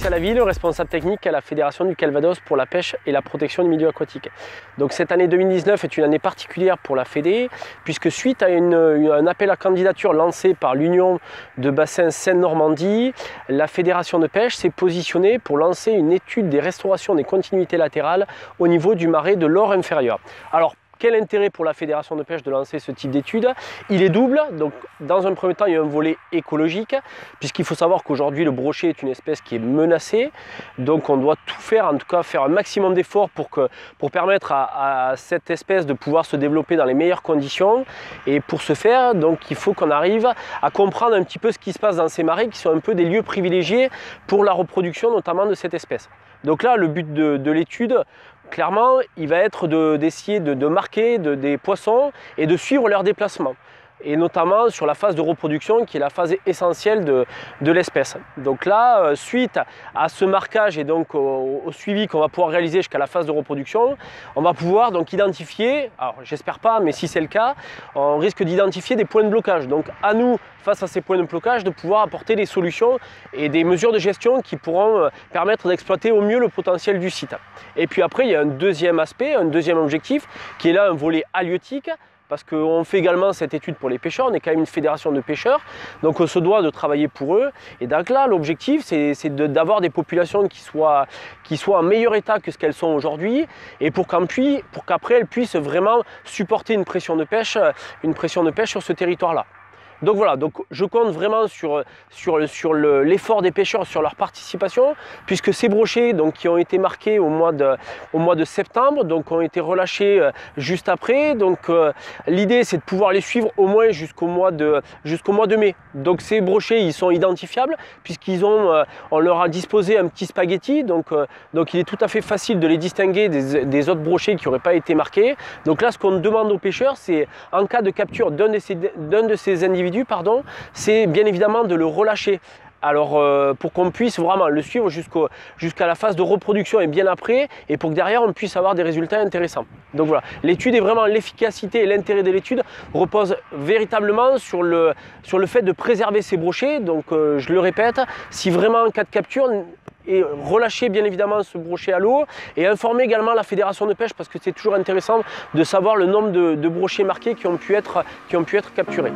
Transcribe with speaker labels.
Speaker 1: Salaville, responsable technique à la Fédération du Calvados pour la pêche et la protection du milieu aquatique. Donc cette année 2019 est une année particulière pour la Fédé, puisque suite à un appel à candidature lancé par l'Union de Bassins Seine-Normandie, la Fédération de pêche s'est positionnée pour lancer une étude des restaurations des continuités latérales au niveau du marais de l'Or inférieur. Alors, quel intérêt pour la Fédération de pêche de lancer ce type d'étude? Il est double. Donc, dans un premier temps, il y a un volet écologique, puisqu'il faut savoir qu'aujourd'hui, le brochet est une espèce qui est menacée. Donc, on doit tout faire, en tout cas faire un maximum d'efforts pour permettre à cette espèce de pouvoir se développer dans les meilleures conditions. Et pour ce faire, donc, il faut qu'on arrive à comprendre un petit peu ce qui se passe dans ces marais, qui sont un peu des lieux privilégiés pour la reproduction, notamment de cette espèce. Donc là, le but de l'étude, clairement, il va être d'essayer de marquer des poissons et de suivre leur déplacement. Et notamment sur la phase de reproduction qui est la phase essentielle de l'espèce. Donc là, suite à ce marquage et donc au suivi qu'on va pouvoir réaliser jusqu'à la phase de reproduction, on va pouvoir donc identifier, alors j'espère pas, mais si c'est le cas, on risque d'identifier des points de blocage. Donc à nous, face à ces points de blocage, de pouvoir apporter des solutions et des mesures de gestion qui pourront permettre d'exploiter au mieux le potentiel du site. Et puis après, il y a un deuxième aspect, un deuxième objectif, qui est là un volet halieutique, parce qu'on fait également cette étude pour les pêcheurs, on est quand même une fédération de pêcheurs, donc on se doit de travailler pour eux. Et donc là, l'objectif, c'est d'avoir des populations qui soient en meilleur état que ce qu'elles sont aujourd'hui, et pour qu'après elles puissent vraiment supporter une pression de pêche sur ce territoire-là. Donc voilà, donc je compte vraiment sur l'effort des pêcheurs, sur leur participation, puisque ces brochets donc, qui ont été marqués au mois de septembre, donc ont été relâchés juste après. Donc l'idée c'est de pouvoir les suivre au moins jusqu'au mois de mai. Donc ces brochets ils sont identifiables on leur a disposé un petit spaghetti, donc il est tout à fait facile de les distinguer des autres brochets qui n'auraient pas été marqués. Donc là ce qu'on demande aux pêcheurs, c'est en cas de capture d'un de ces individus, c'est bien évidemment de le relâcher. Alors pour qu'on puisse vraiment le suivre jusqu'à la phase de reproduction et bien après, et pour que derrière on puisse avoir des résultats intéressants. Donc voilà, l'étude est vraiment l'efficacité et l'intérêt de l'étude repose véritablement sur le fait de préserver ces brochets. Donc je le répète, si vraiment en cas de capture, et relâcher bien évidemment ce brochet à l'eau et informer également la fédération de pêche, parce que c'est toujours intéressant de savoir le nombre de brochets marqués qui ont pu être capturés.